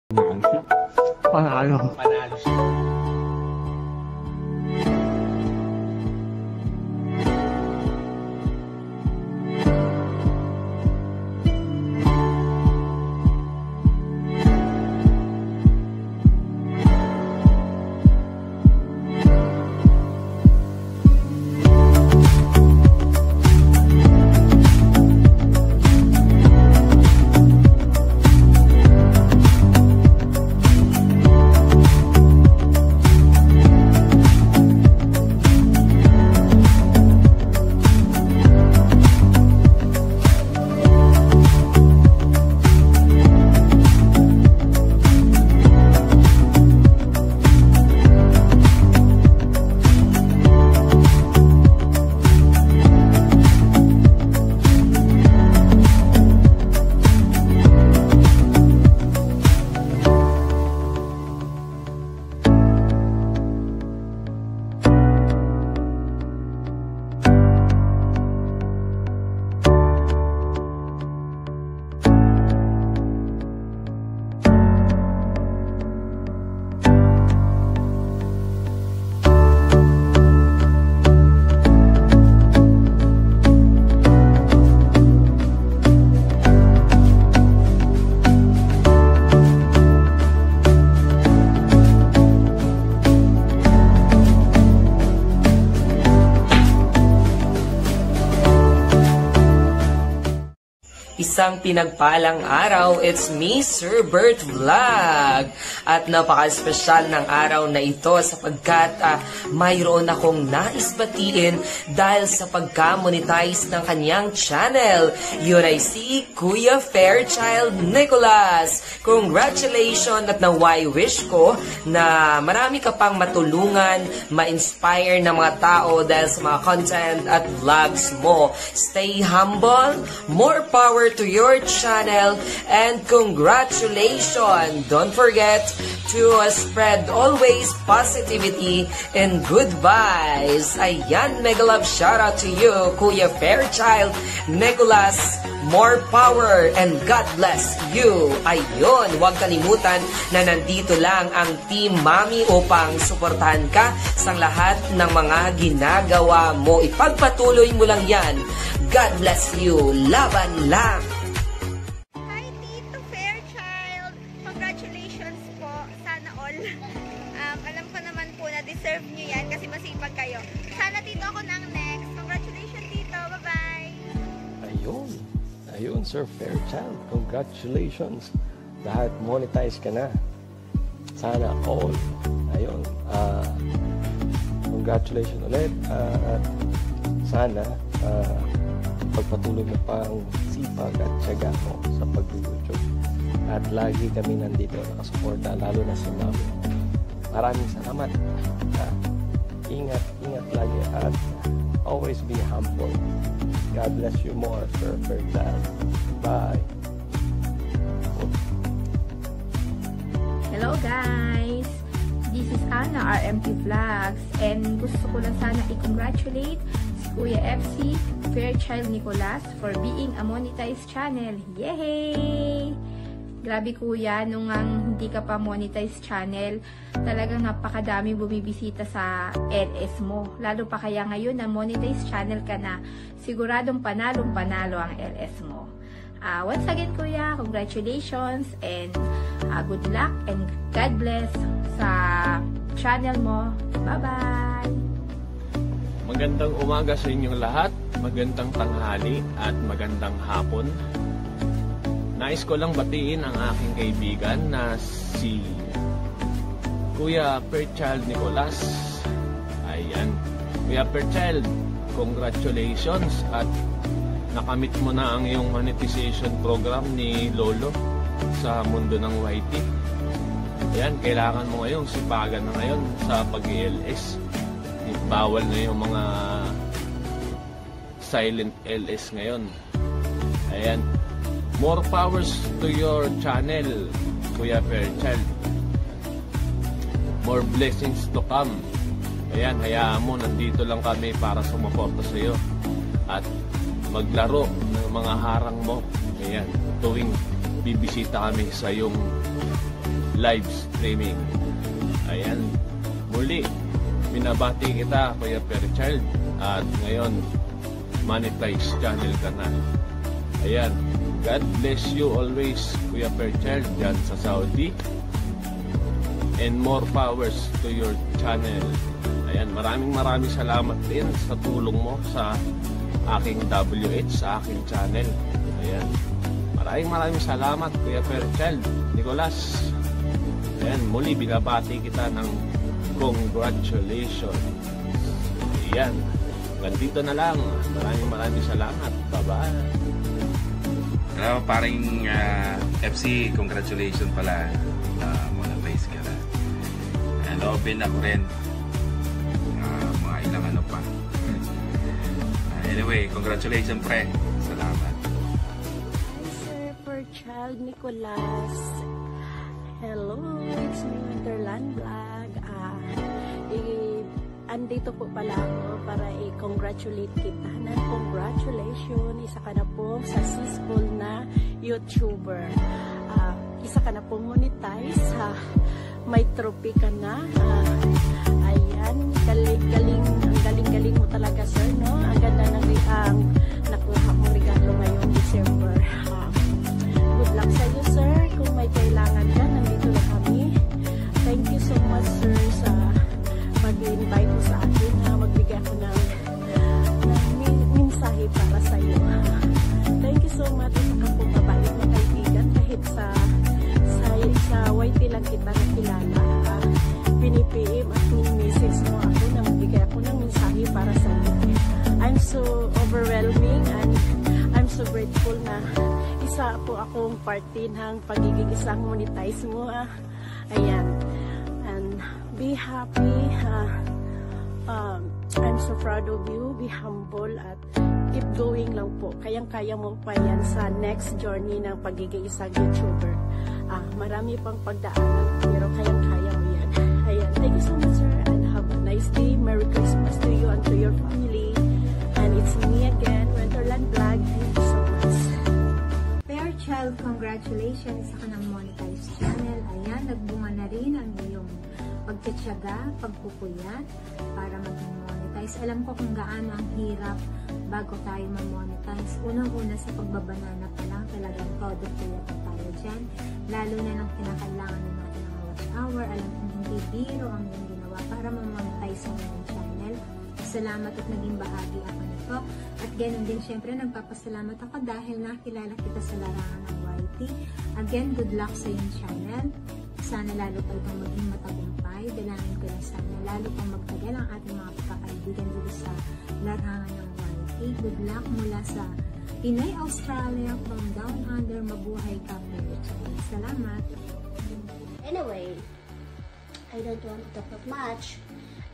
Panalo. Panalo siya. Isang pinagpalang araw, it's me, Sir Bert Vlog. At napaka-espesyal ng araw na ito sapagkat mayroon akong nais batiin dahil sa pagka-monetize ng kanyang channel. Yun ay si Kuya Fairchild Nicolas. Congratulations at naway wish ko na marami ka pang matulungan, ma-inspire ng mga tao dahil sa mga content at vlogs mo. Stay humble, more power to your channel, and congratulations! Don't forget to spread always positivity and good vibes. Ayan, mega love shoutout to you, Kuya Fairchild Nicolas. More power and God bless you. Ayun, huwag kalimutan na nandito lang ang Team Mami upang suportahan ka sa lahat ng mga ginagawa mo. Ipagpatuloy mo lang yan. God bless you. Laban lang. Hi, Tito Fairchild. Congratulations po. Sana all. Alam ko naman po na deserve nyo yan kasi masipag kayo. Sana, Tito, ako na ang next. Congratulations, Tito. Bye-bye. Ayun. Ayun, Sir Fairchild. Congratulations. Lahat monetize ka na. Sana all. Ayun. Congratulations ulit. At sana pagpatuloy mo pa ang sipag at tiyaga mo sa pag-YouTube. At lagi kami nandito nakasuporta, lalo na si Mami. Maraming salamat. Ingat lagi at always be humble. God bless you more, Sir Fairchild. Bye. Hello guys! This is Anna, RMT Vlogs, and gusto ko lang sana i-congratulate si Kuya FC Fairchild Nicolas for being a monetized channel. Yay! Grabe kuya, nung hindi ka pa monetized channel, talagang napakadami bumibisita sa LS mo. Lalo pa kaya ngayon na monetized channel ka na, siguradong panalong-panalo ang LS mo. Once again kuya, congratulations and good luck and God bless sa channel mo. Bye-bye! Magandang umaga sa inyong lahat, magandang tanghali at magandang hapon. Nais ko lang batiin ang aking kaibigan na si Kuya Fairchild Nicolas. Ayan, Kuya Fairchild, congratulations at nakamit mo na ang iyong monetization program ni Lolo sa mundo ng YT. Ayan, kailangan mo ngayong sipagan na ngayon sa pag-LS. Bawal na yung mga silent LS ngayon. Ayan, more powers to your channel, Kuya Fairchild. More blessings to come. Ayan, hayaan mo, nandito lang kami para sumuporta sa iyo. At maglaro ng mga harang mo. Ayan, tuwing bibisita kami sa iyong live streaming. Ayan, muli, binabati kita, Kuya Fairchild, at ngayon, monetize channel ka na. Ayan, God bless you always, Kuya Fairchild, dyan sa Saudi. And more powers to your channel. Ayan, maraming salamat din sa tulong mo sa aking WH, sa aking channel. Ayan, maraming salamat, Kuya Fairchild, Nicolas. Ayan, muli binabati kita ng congratulations. Ayan, ganito na lang. Maraming salamat. Bye-bye. Hello, paring FC, congratulations pala. Monetize ka na. And open ako rin. Mga ilang ano pa. Anyway, congratulations pre. Salamat. Hi Sir Fairchild Nicolas. Hello, it's me, Winterland Vlog. Andito po pala ako para i-congratulate kita na congratulations. Isa ka na po successful na YouTuber. Isa ka na po monetize. May trophy ka na. Ayan, ang galing mo talaga sir, no? Ang ganda ng nakuha mong regalo ngayong December. Good luck sa iyo sir. Kung may kailangan ka, nandito na kami. Thank you so much sir sa pag-invite mo sa akin na magbigay ako ng mensahe para sa iyo. Thank you so much sa kapabait na kaibigan kahit sa YT lang kita nakilala. Pinipim at message mo ako na magbigay ako ng mensahe para sa iyo. I'm so overwhelming and I'm so grateful na isa po akong party ng pagiging isang monetize mo. Ayan. And be happy. I'm so proud of you. Be humble at keep going lang po. Kayang-kaya mo pa yan sa next journey ng pagiging isang YouTuber. Marami pang pagdaanan pero kayang-kaya mo yan. Ayan. Thank you so much sir and have a nice day. Merry Christmas to you and to your family. And it's me again, Winterland Vlog. Thank you so much. Fairchild, congratulations sa kanang monetize channel. Ayan, nagbunga na rin ang iyong pagtityaga, pagpupuyat para maging monetize. Alam ko kung gaano ang hirap bago tayo ma-monetize. Unang-una sa pagbabanana pa lang, talagang product-puyat na tayo dyan. Lalo na nang kinakailangan na natin ang watch hour. Alam kong hindi biro ang iyong ginawa para ma-monetize ang iyong channel. Salamat at naging bahagi ako nito. At ganoon din, syempre, nagpapasalamat ako dahil nakilala kita sa larangan ng YT. Again, good luck sa iyong channel. Sana lalo pa itong maging matagumpay. Dalangin ko na sana lalo pang magtagal ang ating mga kakaibigan dito sa larangan ng YT. Good luck mula sa Pinay, Australia, from down under. Mabuhay ka, Fairchild. Salamat. Anyway, I don't want to talk much.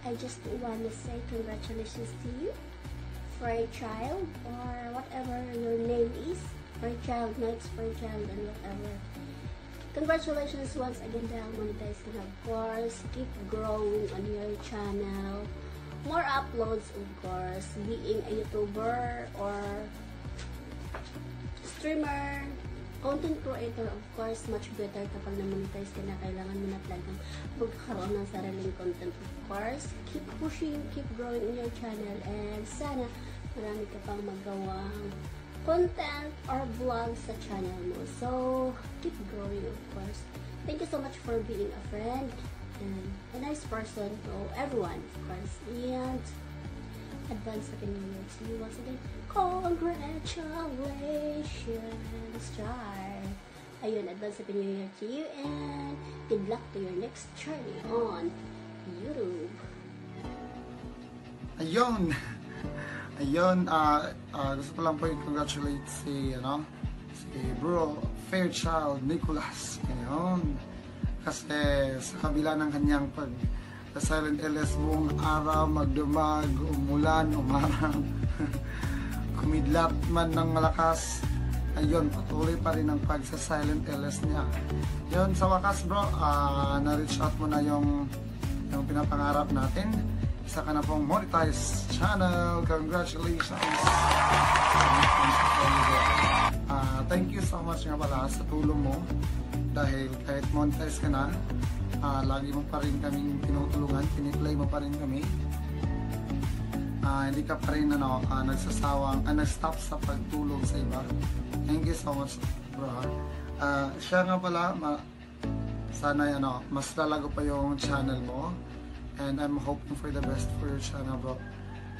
I just want to say congratulations to you, Fairchild, or whatever your name is. Fairchild, Knights, Fairchild, and whatever. Congratulations once again dahil monetize ka na, of course. Keep growing on your channel. More uploads, of course. Being a YouTuber or streamer, content creator, of course, much better kapag na-monetize ka na. Kailangan mo na talagang magkaroon ng sariling content, of course. Keep pushing, keep growing in your channel, and sana marami ka pang magawang content or vlog sa channel mo. So, keep growing, of course. Thank you so much for being a friend and a nice person to everyone, of course. And advance Happy New Year to you once again. Congratulations, Char! Ayun, advance Happy New Year to you and good luck to your next journey on YouTube. Ayun! Gusto ko lang po i-congratulate si bro Fairchild Nicolas. Ayun. Kasi sa kabila ng kanyang Silent LS buong araw, magdumag, umulan, umarang, kumidlat man ng malakas, ayun, patuloy pa rin ang pagsa-Silent LS niya. Yun, sa wakas bro, na-reach out mo na yung pinapangarap natin. Isa ka na pong monetized channel. Congratulations! thank you so much nga pala sa tulong mo. Dahil kahit monetize ka na, lagi mo pa rin kaming tinutulungan, piniplay mo pa rin kami. Hindi ka pa rin nag-stop sa pagtulong sa iba. Thank you so much, bro. Siya nga pala, sana mas lalago pa yung channel mo. And I'm hoping for the best for your channel, bro.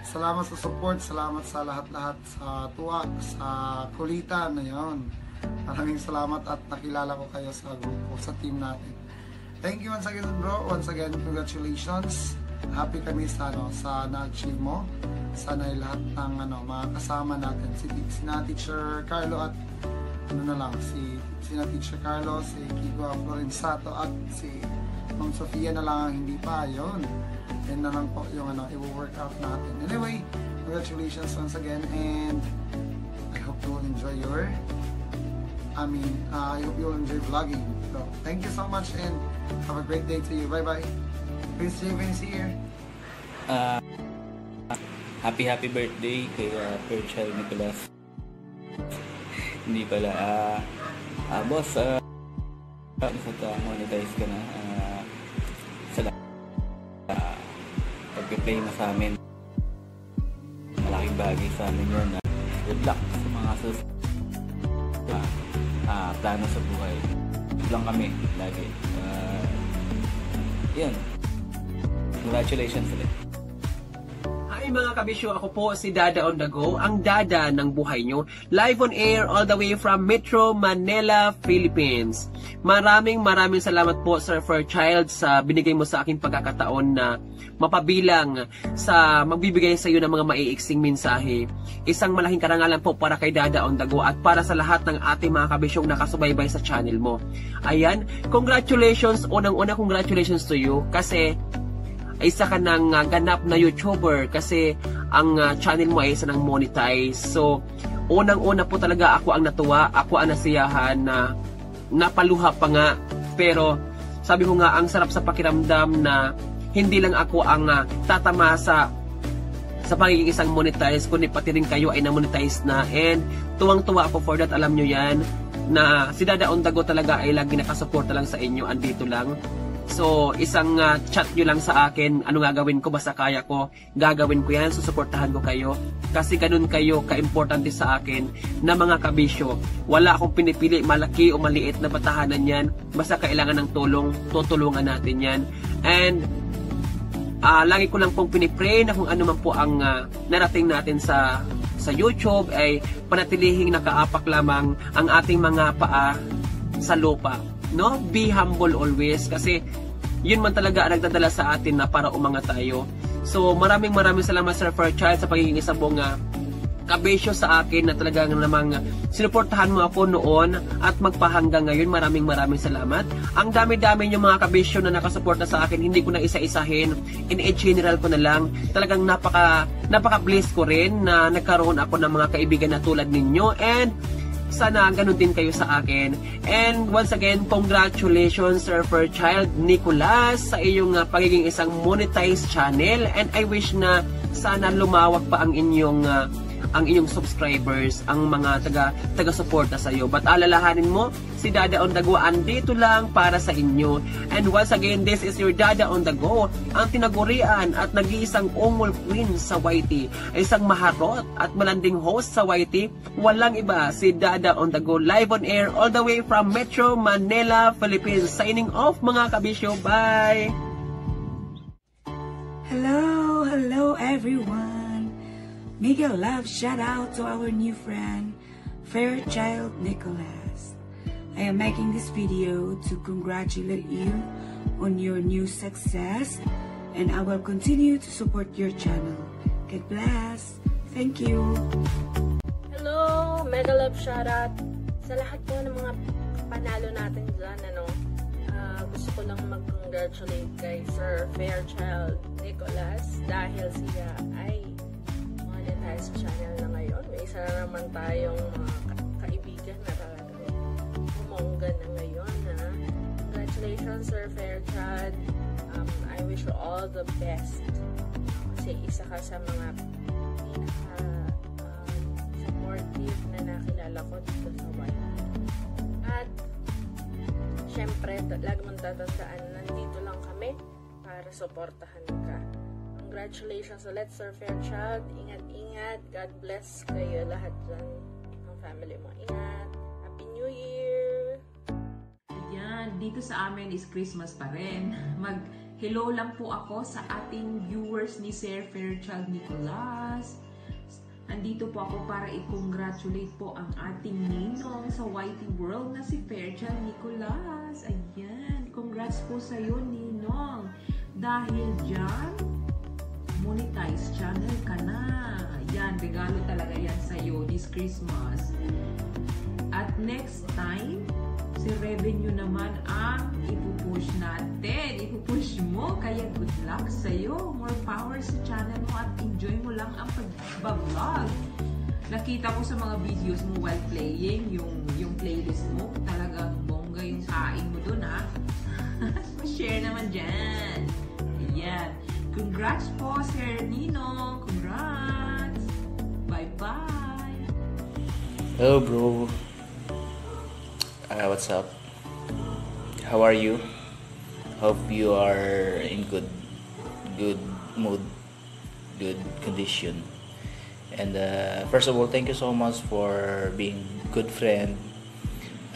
Salamat sa support, salamat sa lahat-lahat, sa tuwa, sa kulitan na yun. Maraming salamat at nakilala ko kayo sa grupo, sa team natin. Thank you once again, bro. Once again, congratulations. Happy kami sa na-achieve mo. Sana lahat ng mga kasama natin, si Teacher Carlo at si Teacher Carlo, si Kiko Florensato at si Ma'am Sofia na lang ang hindi pa, yun. Yan na lang po yung i-work out natin. Anyway, congratulations once again, and I hope you will enjoy I hope you will enjoy vlogging. So, thank you so much and have a great day to you. Bye bye. Prince Javens here. Happy birthday kay Fairchild Nicolas. Hindi pala. Boss, monetize ka na. Pag-play mo sa amin, malaking bagay sa amin yun. Good luck sa mga plano sa buhay. Lang kami lagi. Yun. Congratulations ulit. Hi mga kabisyo, ako po si Dada on the Go, ang dada ng buhay nyo. Live on air all the way from Metro Manila, Philippines. Maraming salamat po Sir Fairchild sa binigay mo sa aking pagkakataon na mapabilang sa magbibigay sa iyo ng mga maiiksing mensahe. Isang malaking karangalan po para kay Dada on the Go at para sa lahat ng ating mga kabisyong nakasubaybay sa channel mo. Ayan, congratulations, unang-una congratulations to you kasi isa ka ng ganap na YouTuber kasi ang channel mo ay isa ng monetize. So, unang-una po talaga ako ang natuwa, ako ang nasiyahan na napaluha pa nga. Pero, sabi ko nga, ang sarap sa pakiramdam na hindi lang ako ang tatamasa sa pagiging isang monetize, kundi pati rin kayo ay na-monetize na. And, tuwang-tuwa ako for that. Alam nyo yan, na si Dada on the Go talaga ay lagi nakasuporta lang sa inyo, andito lang. So, isang chat nyo lang sa akin, ano gagawin ko, basta kaya ko, gagawin ko yan, susuportahan ko kayo. Kasi ganun kayo ka-importante sa akin na mga kabisyo. Wala akong pinipili, malaki o maliit na batahanan yan. Basta kailangan ng tulong, tutulungan natin yan. And, lagi ko lang pong pinipray na kung ano man po ang narating natin sa YouTube ay panatilihing nakaapak lamang ang ating mga paa sa lupa. No? Be humble always kasi yun man talaga ang nagdadala sa atin na para umangat tayo. So maraming salamat Sir Fairchild sa pagiging isang buong kabisyo sa akin na talagang namang sinuportahan mo ako noon at magpahanggang ngayon. Maraming salamat. Ang dami-dami yung mga kabisyo na nakasuporta sa akin, hindi ko na isa-isahin. In general ko na lang. Talagang napaka-bless ko rin na nagkaroon ako ng mga kaibigan na tulad ninyo, and sana ganun din kayo sa akin. And once again, congratulations Sir Fairchild Nicolas sa iyong pagiging isang monetized channel, and I wish na sana lumawak pa ang inyong subscribers, ang mga taga-suporta sa iyo. But alalahanin mo, si Dada on the Go andito lang para sa inyo. And once again, this is your Dada on the Go, ang tinagurian at nag-iisang ungol queen sa YT, isang maharot at malanding host sa YT. Walang iba, si Dada on the Go, live on air all the way from Metro Manila, Philippines. Signing off mga kabisyo. Bye! Hello everyone. Mega love shout out to our new friend Fairchild Nicolas. I am making this video to congratulate you on your new success, and I will continue to support your channel. God bless. Thank you. Hello, mega love shout out sa lahat po ng mga panalo natin dyan. Gusto ko lang mag-congratulate kay Sir Fairchild Nicolas dahil siya ay monetized channel na ngayon. May isa na naman tayong mga kaibigan na talagang umongga na ngayon. Congratulations Sir Fairchild. I wish you all the best. Kasi isa ka sa mga supportive na nakilala ko dito sa YT. syempre, lagi mong tatandaan, nandito lang kami para suportahan ka. Congratulations ulit, Sir Fairchild. Ingat-ingat. God bless kayo lahat dyan ng family mo. Ingat. Happy New Year! Ayan, dito sa amin is Christmas pa rin. Mag-hello lang po ako sa ating viewers ni Sir Fairchild Nicolas. Andito po ako para i-congratulate po ang ating ninong sa YT World na si Fairchild Nicolas. Ayan, congrats po sa iyo, ninong. Dahil dyan, monetize channel ka na. Yan, regalo talaga yan sa'yo this Christmas. At next time, si revenue naman ang ipupush natin. Ipupush mo, kaya good luck sa'yo. More power sa channel mo at enjoy mo lang ang pag-vlog. Nakita ko sa mga videos mo while playing, yung playlist mo, talagang bongga yung kain mo dun, ha? Share naman dyan. Ayan. Congrats po, Sir Nino. Congrats. Bye-bye. Hello, bro. What's up? How are you? Hope you are in good mood, good condition. And first of all, thank you so much for being good friend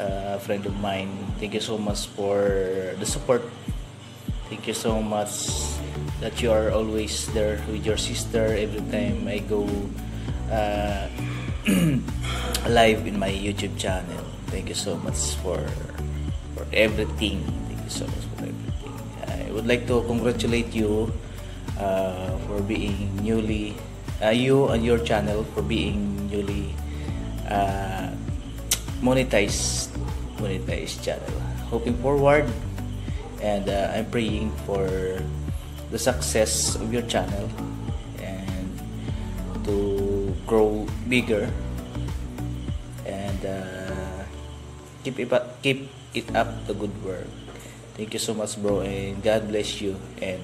of mine. Thank you so much for the support. Thank you so much that you are always there with your sister every time I go live in my YouTube channel. Thank you so much for everything. Thank you so much for everything. I would like to congratulate you for being newly you and your channel for being newly monetized channel. Hoping forward, and I'm praying for the success of your channel and to grow bigger, and keep it up the good work. Thank you so much, bro, and God bless you and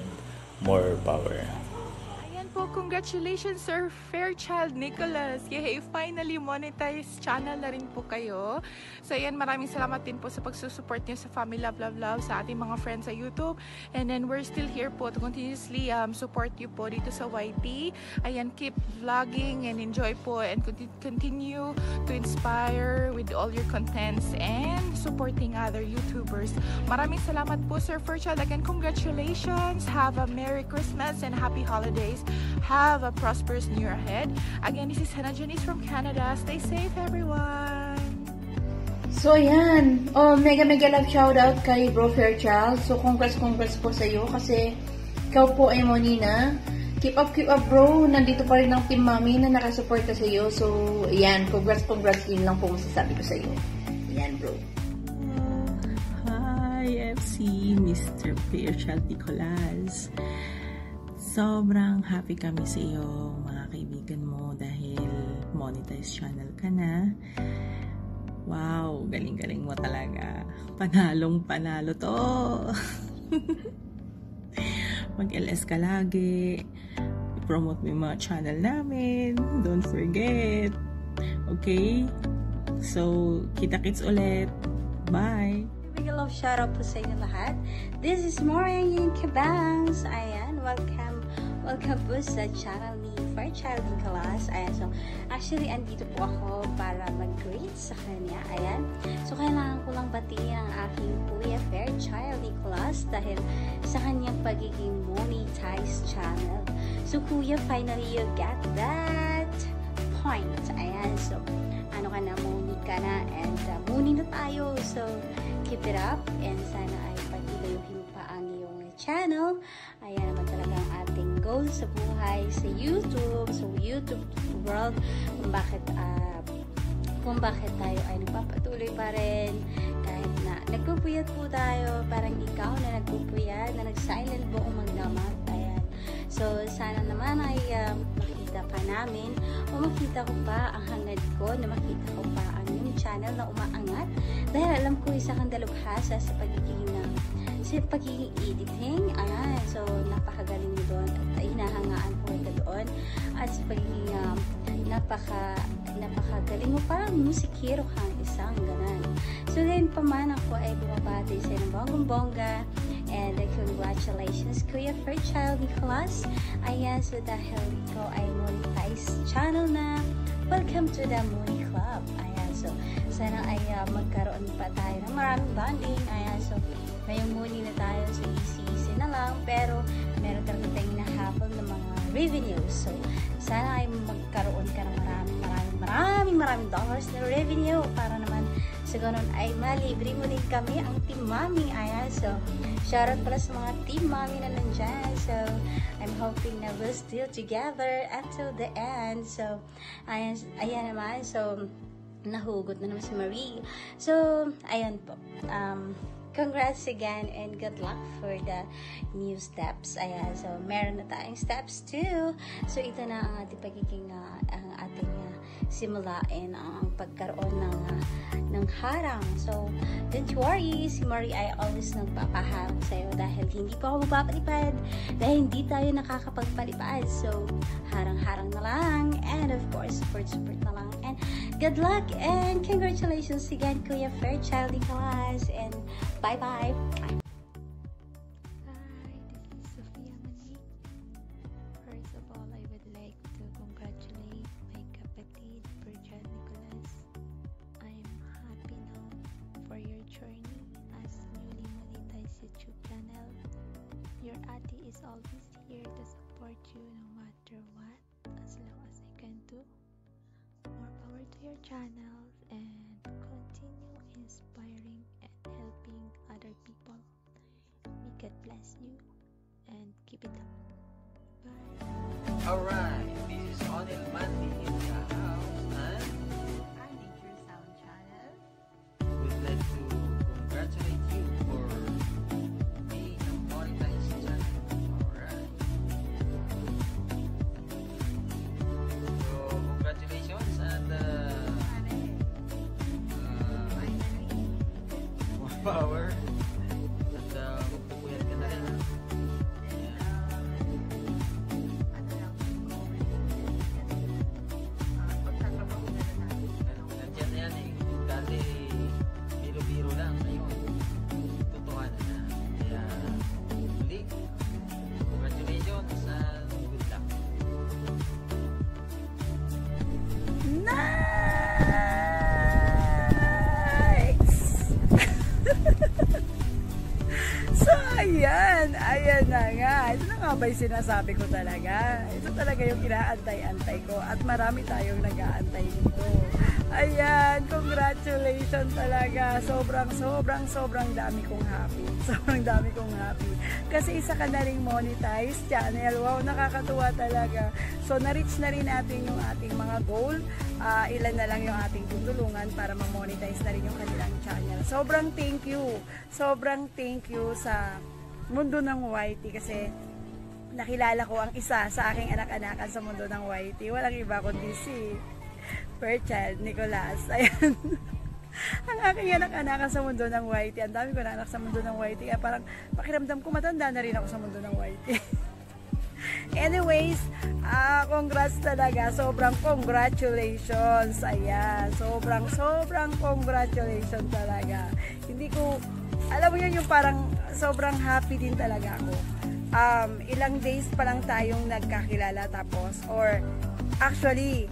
more power. Po, congratulations Sir Fairchild Nicolas. Yay, finally monetized channel na rin po kayo. So ayan, maraming salamat din po sa pagsusupport niyo sa Family Love Love Love, sa ating mga friends sa YouTube. And then we're still here po to continuously support you po dito sa YT. Ayan, keep vlogging and enjoy po and continue to inspire with all your contents and supporting other YouTubers. Maraming salamat po Sir Fairchild. Again, congratulations. Have a Merry Christmas and Happy Holidays. Have a prosperous new year ahead. Again, this is Hannah Janice from Canada. Stay safe, everyone. So, ayan. Oh, mega love shoutout kay Bro Fairchild. So, congrats po sa iyo kasi ikaw po ay Monina. Keep up, bro. Nandito pa rin ang Team Mami na nakasuporta sa iyo. So, ayan. Congrats. Yun lang po masasabi ko sa iyo. Ayan, bro. Hi, FC Mr. Fairchild Nicolas. Sobrang happy kami sa iyo, mga kaibigan mo, dahil monetized channel ka na. Wow, galing-galing mo talaga. Panalo to. Mag-LS ka lagi. I-promote mo yung mga channel namin. Don't forget. Okay? So, kita-kits ulit. Bye! Big love shoutout po sa inyo lahat. This is Maureen Cabangs. Ayan, welcome po sa channel ni Fairchild Nicolas. Ayan, so actually andito po ako para mag-greet sa kanya. Ayan, so kailangan ko lang batiin ang aking Kuya Fairchild Nicolas dahil sa kanyang pagiging monetized channel. So Kuya, finally you got that point. Ayan, so ano ka na, money ka na, and money na tayo. So keep it up, and sana ay pagtilayuhin pa ang iyong channel. Ayan naman talaga ang ating goal sa buhay, sa YouTube, sa YouTube world, kung bakit tayo ay nagpapatuloy pa rin kahit na nagpupuyat po tayo, parang ikaw na nagpupuyat, na nag-silent buong magdamag. Ayan, so sana naman ay makita pa namin, o makita ko pa ang hangad ko, na makita ko pa ang yung channel na umaangat, dahil alam ko isa kang dalubhasa sa pagiging editing. Ayan, so napakagaling mo doon at hinahangaan ko ito doon, at sa pagiging napakagaling mo, parang musikero kang isang ganan. So then gayon pa man, ako ay bumabati sa ng bonggang-bongga. And congratulations, Kuya Fairchild Nicolas. Ayan, so dahil ikaw ay monetize channel na, welcome to the Mooney Club. Ayan, so sana ay magkaroon pa tayo ng maraming bonding. Ayan, so ngayong Mooney na tayo, so easy na lang, pero meron talaga tayong nahabol ng mga revenues. So sana ay magkaroon ka ng maraming dollars na revenue para naman sa ganun ay malibre mo din kami, ang Team Mommy. Ayan, so shoutout pala sa mga Team Mommy na nandyan. So I'm hoping na we'll still together until the end. So ayan naman, so nahugot na naman si Marie. So ayan po, congrats again and good luck for the new steps. Ayan, so meron na tayong steps 2. So ito na ang ating pagiging ang ating simulain ang pagkaroon ng harang. So don't worry, si Marie ay always nagpapaharang sa'yo dahil hindi pa ako mapapalipad, dahil hindi tayo nakakapagpalipad. So harang-harang na lang, and of course support na lang, and good luck and congratulations again, Kuya Fairchild Nicolas, and bye-bye. Hi, this is Sophia Monique. First of all, I would like to congratulate my kapatid, Fairchild Nicolas. I am happy now for your journey as newly monetized YouTube channel. Your ate is always here to support you no matter what, as long as I can do. More power to your channel and continue inspiring and helping other people. May God bless you and keep it up. Bye. Alright, this is Onel Mandy in the house, and our Nature Sound channel. we'd like to congratulate you for being a monetized channel. Alright. So, congratulations, and more power. At magpupuyat ka na rin. Nandiyan na yan eh. Dati biro-biro lang. Ngayon, totohanan na. Kaya, muli, congratulations and good luck. So, ayan na nga. Ito na nga ba yung sinasabi ko talaga? Ito talaga yung inaantay-antay ko at marami tayong nag-aantay dito. Ayan, congratulations talaga. Sobrang dami kong happy. Sobrang dami kong happy. Kasi isa ka na ring monetized channel. Wow, nakakatuwa talaga. So, na-reach na rin natin yung ating mga goal. Ilan na lang yung ating tutulungan para ma-monetize na rin yung kanilang channel. Sobrang thank you sa mundo ng YT kasi nakilala ko ang isa sa aking anak-anakan sa mundo ng YT. Walang iba kundi si Fairchild Nicolas. Ayan. Ang aking anak-anakan sa mundo ng YT. Ang dami ko na anak sa mundo ng YT. Kaya parang pakiramdam ko matanda na rin ako sa mundo ng YT. Anyways, congrats talaga. Sobrang congratulations. Ayan. Sobrang congratulations talaga. Hindi ko, alam mo yun, yung parang sobrang happy din talaga ako. Ilang days pa lang tayong nagkakilala tapos, or actually,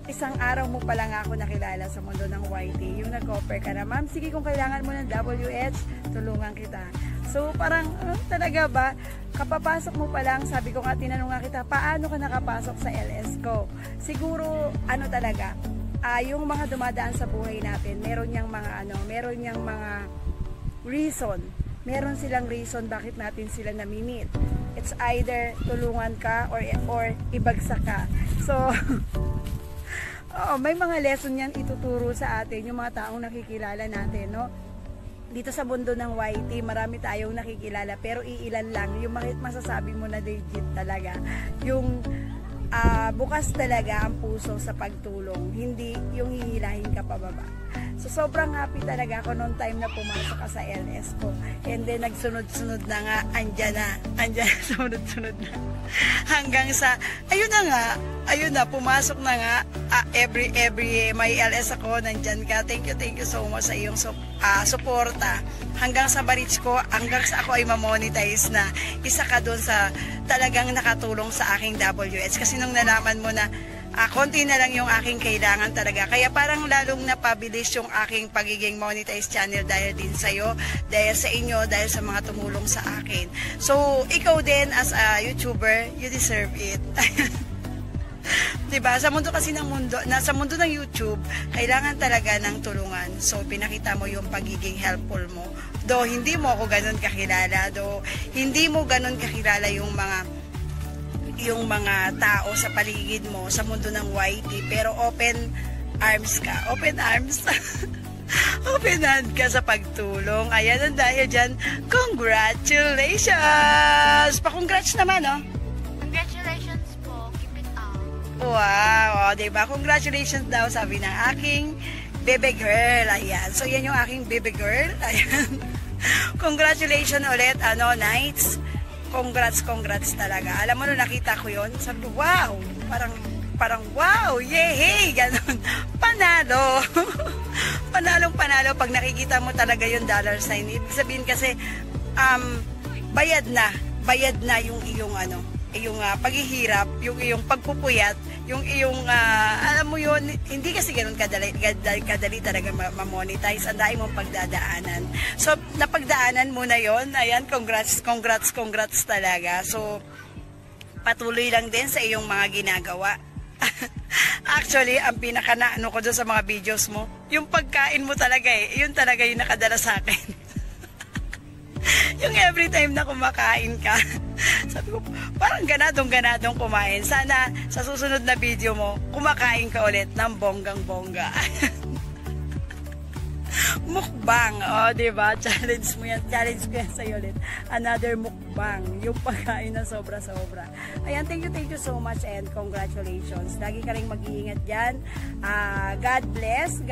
isang araw mo pa lang ako nakilala sa mundo ng YT. Yung nag-offer ka na, ma'am, sige kung kailangan mo ng WH, tulungan kita. So parang, talaga ba? Kapapasok mo pa lang, sabi ko nga, tinanong nga kita, paano ka nakapasok sa LS ko? Siguro, talaga, yung mga dumadaan sa buhay natin, meron niyang mga reason. Meron silang reason bakit natin sila nami-meet. It's either tulungan ka or ibagsak ka. So, may mga lesson yan ituturo sa atin, yung mga taong nakikilala natin, no? Dito sa mundo ng YT, marami tayong nakikilala, pero iilan lang yung masasabi mo na legit talaga. Yung bukas talaga ang puso sa pagtulong, hindi yung hihilahin ka pababa. So sobrang happy talaga ako noong time na pumasok ka sa LS ko. And then nagsunod-sunod na nga, andyan na, sunod-sunod na. Hanggang sa, ayun na, pumasok na nga, every may LS ako, nandyan ka. Thank you so much sa iyong suporta. Hanggang sa barits ko, hanggang sa ako ay mamonetize na, isa ka doon sa talagang nakatulong sa aking WS. Kasi nung nalaman mo na, konti na lang yung aking kailangan talaga. Kaya parang lalong napabilis yung aking pagiging monetized channel dahil din sa'yo, dahil sa inyo, dahil sa mga tumulong sa akin. So, ikaw din as a YouTuber, you deserve it. Diba? Sa mundo kasi nasa mundo ng YouTube, kailangan talaga ng tulungan. So, pinakita mo yung pagiging helpful mo. Do hindi mo ako ganun kakilala. Do hindi mo ganun kakilala yung mga tao sa paligid mo sa mundo ng YT, pero open arms ka, open hand ka sa pagtulong. Ayan, ang dahil dyan, congratulations! Pa-congrats naman, oh. Congratulations po, keep it up. Wow, diba? Congratulations daw, sabi ng aking baby girl. Ayan, so yan yung aking baby girl. Ayan. Congratulations ulit, Nights. Congrats talaga. Alam mo, nung nakita ko yun, sabi ko, wow, parang wow, yay, ganun. Panalo. Panalo pag nakikita mo talaga yung dollar sign. Ibig sabihin kasi, bayad na yung iyong paghihirap, yung iyong pagpupuyat, yung iyong, alam mo yun, hindi kasi ganun kadali talaga ma-monetize. Ang dahil mong pagdadaanan. So, napagdaanan mo na yun. Ayan, congrats talaga. So, patuloy lang din sa iyong mga ginagawa. Actually, ang pinaka-naano ko doon sa mga videos mo, yung pagkain mo talaga yun talaga yung nakadala sa akin. Yung every time na kumakain ka, sabi ko, parang ganadong kumain. Sana sa susunod na video mo, kumakain ka ulit ng bonggang-bongga. Mukbang, diba? Challenge ko yan sa'yo ulit. Another mukbang, yung pagkain na sobra-sobra. Ayan, thank you so much and congratulations. Lagi ka rin mag-iingat dyan. God bless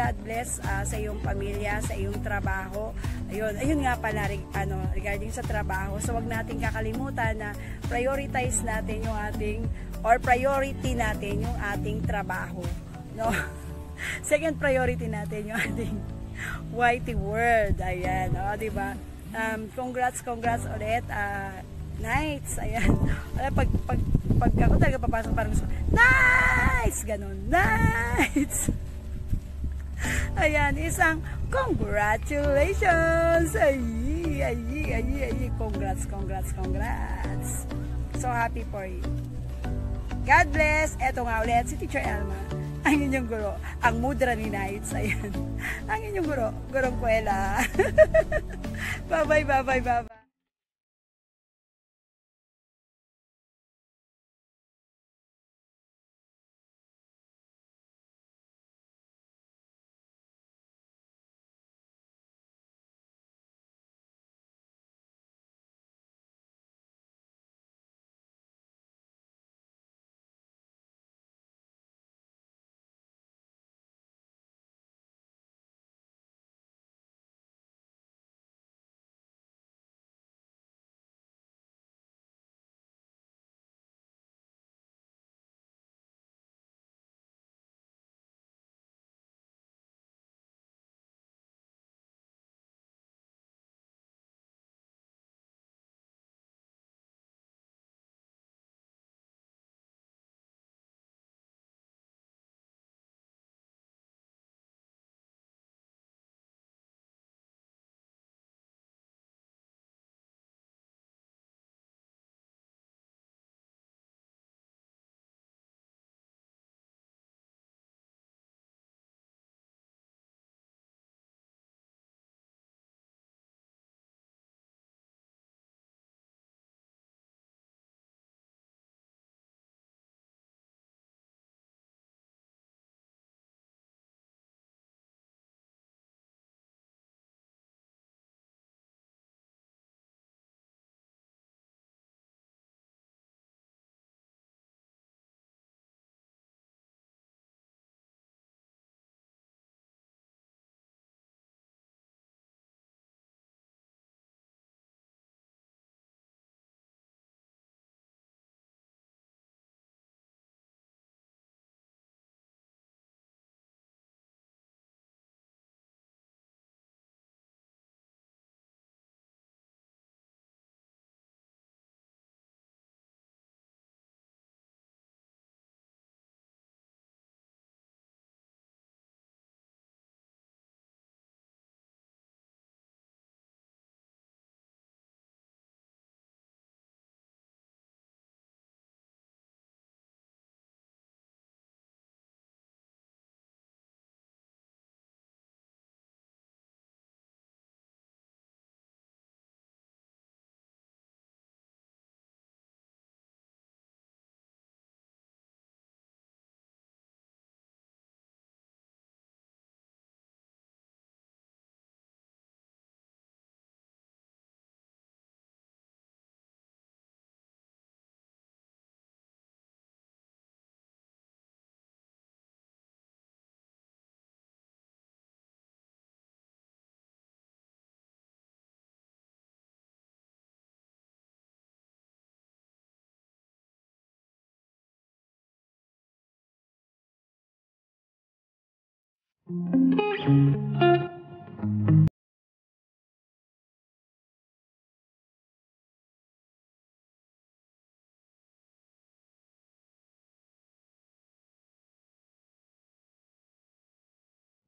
sa iyong pamilya, sa iyong trabaho. Ayun nga pala, regarding sa trabaho. So, wag nating kakalimutan na prioritize natin yung priority natin yung ating trabaho. No? Second priority natin yung ating YT world. Ayan, diba? Congrats ulit, Nights. Ayan. Pag ako talaga papasok, parang nice! Ganun, nice! Ayan, isang congratulations! Ay, congrats. So happy for you. God bless. Eto nga ulit, si Teacher Elma. Ang inyong guro, ang mudra ni Nights. Ayan. Ang inyong gurong kwela. Bye-bye. you.